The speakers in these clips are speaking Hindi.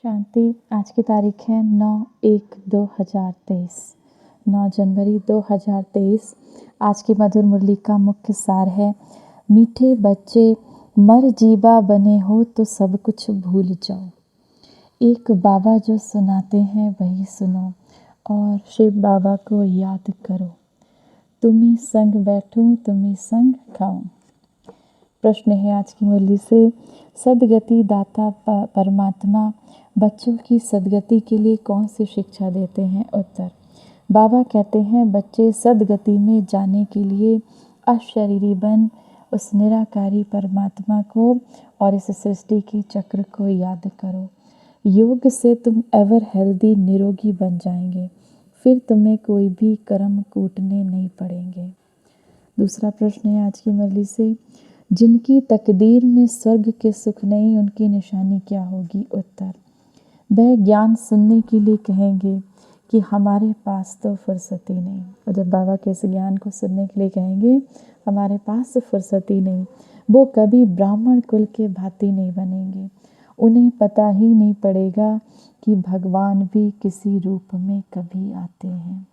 शांति। आज की तारीख है 9/1/2023, 9 जनवरी 2023। आज की मधुर मुरली का मुख्य सार है, मीठे बच्चे मर जीवा बने हो तो सब कुछ भूल जाओ। एक बाबा जो सुनाते हैं वही सुनो और शिव बाबा को याद करो। तुम्ही संग बैठूं तुम्ही संग खाऊं। प्रश्न है आज की मुरली से, सदगति दाता परमात्मा बच्चों की सदगति के लिए कौन सी शिक्षा देते हैं? उत्तर, बाबा कहते हैं बच्चे सदगति में जाने के लिए अशरीरी बन उस निराकारी परमात्मा को और इस सृष्टि के चक्र को याद करो। योग से तुम एवर हेल्दी निरोगी बन जाएंगे, फिर तुम्हें कोई भी कर्म कूटने नहीं पड़ेंगे। दूसरा प्रश्न है आज की मुरली से, जिनकी तकदीर में स्वर्ग के सुख नहीं उनकी निशानी क्या होगी? उत्तर, वह ज्ञान सुनने के लिए कहेंगे कि हमारे पास तो फुर्सत ही नहीं। और जब बाबा के इस ज्ञान को सुनने के लिए कहेंगे हमारे पास तो फुर्सत ही नहीं, वो कभी ब्राह्मण कुल के भांति नहीं बनेंगे। उन्हें पता ही नहीं पड़ेगा कि भगवान भी किसी रूप में कभी आते हैं।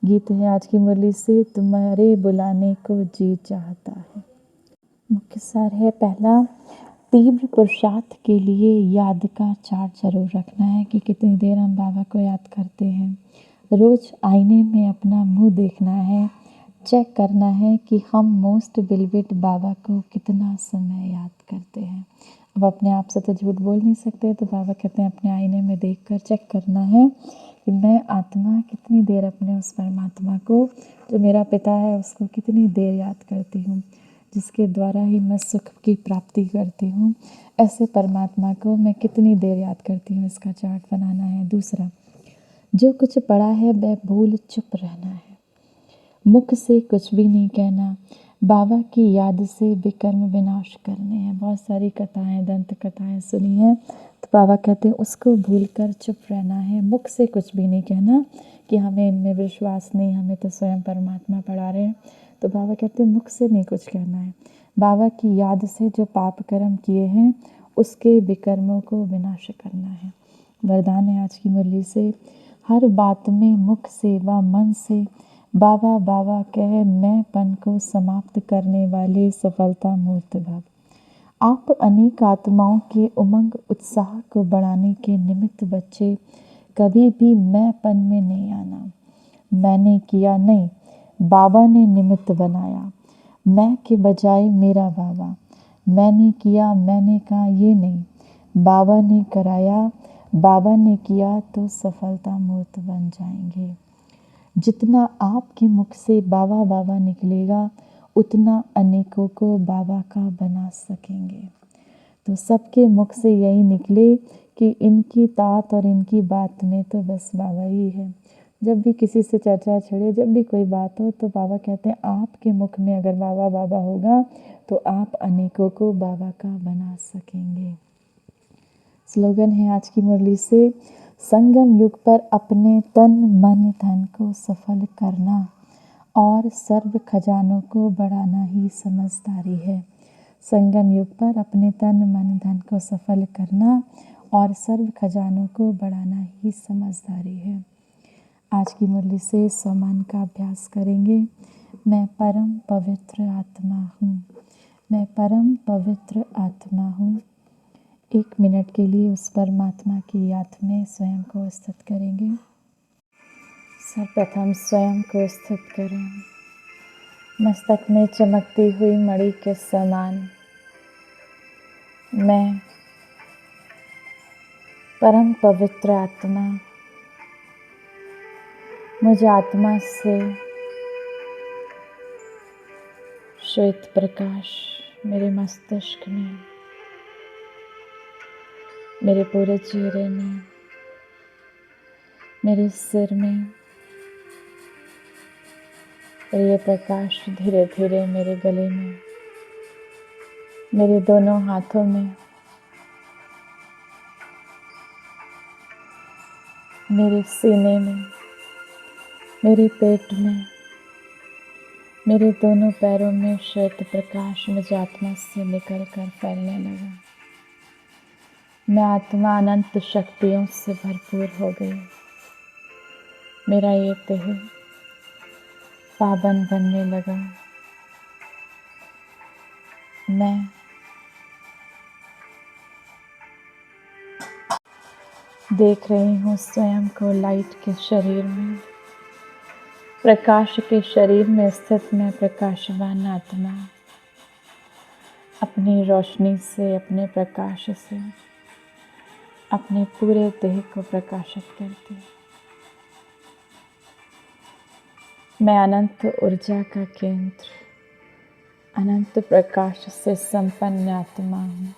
गीत है आज की मुरली से, तुम्हारे बुलाने को जी चाहता है। मुख्य सार है, पहला, तीव्र पुरुषार्थ के लिए याद का चार्ट जरूर रखना है कि कितनी देर हम बाबा को याद करते हैं। रोज आईने में अपना मुंह देखना है, चेक करना है कि हम मोस्ट बिलवेड बाबा को कितना समय याद करते हैं। अब अपने आप से तो झूठ बोल नहीं सकते, तो बाबा कहते हैं अपने आईने में देखकर चेक करना है कि मैं आत्मा कितनी देर अपने उस परमात्मा को जो मेरा पिता है उसको कितनी देर याद करती हूँ, जिसके द्वारा ही मैं सुख की प्राप्ति करती हूँ। ऐसे परमात्मा को मैं कितनी देर याद करती हूँ, इसका चार्ट बनाना है। दूसरा, जो कुछ पढ़ा है वह भूल चुप रहना है, मुख से कुछ भी नहीं कहना। बाबा की याद से विकर्म विनाश करने हैं। बहुत सारी कथाएं, दंत कथाएं सुनी हैं, तो बाबा कहते हैं उसको भूलकर चुप रहना है, मुख से कुछ भी नहीं कहना कि हमें इनमें विश्वास नहीं, हमें तो स्वयं परमात्मा पढ़ा रहे हैं। तो बाबा कहते हैं मुख से नहीं कुछ कहना है। बाबा की याद से जो पाप कर्म किए हैं उसके विकर्मों को विनाश करना है। वरदान है आज की मुरली से, हर बात में मुख से व मन से बाबा बाबा कह मैंपन को समाप्त करने वाले सफलता मूर्त भव। आप अनेक आत्माओं के उमंग उत्साह को बढ़ाने के निमित्त बच्चे कभी भी मैंपन में नहीं आना। मैंने किया नहीं, बाबा ने निमित्त बनाया। मैं के बजाय मेरा बाबा, मैंने किया मैंने कहा ये नहीं, बाबा ने कराया, बाबा ने किया तो सफलता मूर्त बन जाएंगे। जितना आपके मुख से बाबा बाबा निकलेगा उतना अनेकों को बाबा का बना सकेंगे। तो सबके मुख से यही निकले कि इनकी तात और इनकी बात में तो बस बाबा ही है। जब भी किसी से चर्चा छिड़े, जब भी कोई बात हो, तो बाबा कहते हैं आपके मुख में अगर बाबा बाबा होगा तो आप अनेकों को बाबा का बना सकेंगे। स्लोगन है आज की मुरली से, संगम युग पर अपने तन मन धन को सफल करना और सर्व खजानों को बढ़ाना ही समझदारी है। संगम युग पर अपने तन मन धन को सफल करना और सर्व खजानों को बढ़ाना ही समझदारी है। आज की मुरली से सम्मान का अभ्यास करेंगे। मैं परम पवित्र आत्मा हूँ, मैं परम पवित्र आत्मा हूँ। 1 मिनट के लिए उस परमात्मा की याद में स्वयं को स्थित करेंगे। सर्वप्रथम स्वयं को स्थित करें, मस्तक में चमकती हुई मणि के समान मैं परम पवित्र आत्मा, मुझ आत्मा से श्वेत प्रकाश मेरे मस्तिष्क में, मेरे पूरे चेहरे में, मेरे सिर में, और ये प्रकाश धीरे धीरे मेरे गले में, मेरे दोनों हाथों में, मेरे सीने में, मेरे पेट में, मेरे दोनों पैरों में श्वेत प्रकाश मुझे आत्मा से निकल कर फैलने लगा। मैं आत्मा अनंत शक्तियों से भरपूर हो गई। मेरा ये देह पावन बनने लगा। मैं देख रही हूँ स्वयं को लाइट के शरीर में, प्रकाश के शरीर में स्थित मैं प्रकाशवान आत्मा अपनी रोशनी से, अपने प्रकाश से अपने पूरे देह को प्रकाशित करती। मैं अनंत ऊर्जा का केंद्र, अनंत प्रकाश से संपन्न आत्मा हूँ।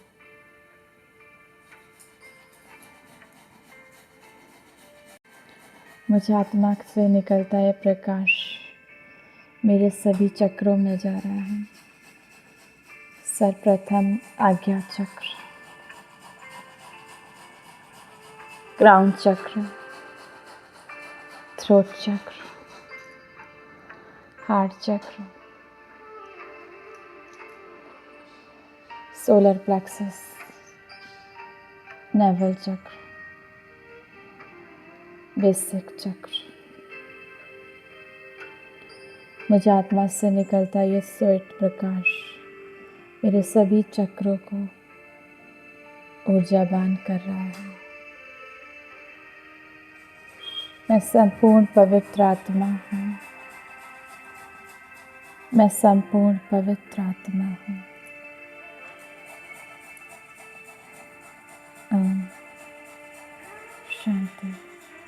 मुझे आत्मा से निकलता है प्रकाश मेरे सभी चक्रों में जा रहा है। सर्वप्रथम आज्ञा चक्र, क्राउन चक्र, थ्रोट चक्र, हार्ट चक्र, सोलर प्लेक्सस, नेवल चक्र, बेसिक चक्र। मुझे आत्मा से निकलता ये श्वेत प्रकाश मेरे सभी चक्रों को ऊर्जावान कर रहा है। मैं संपूर्ण पवित्र आत्मा हूँ। मैं संपूर्ण पवित्र आत्मा हूँ। ओम शांति।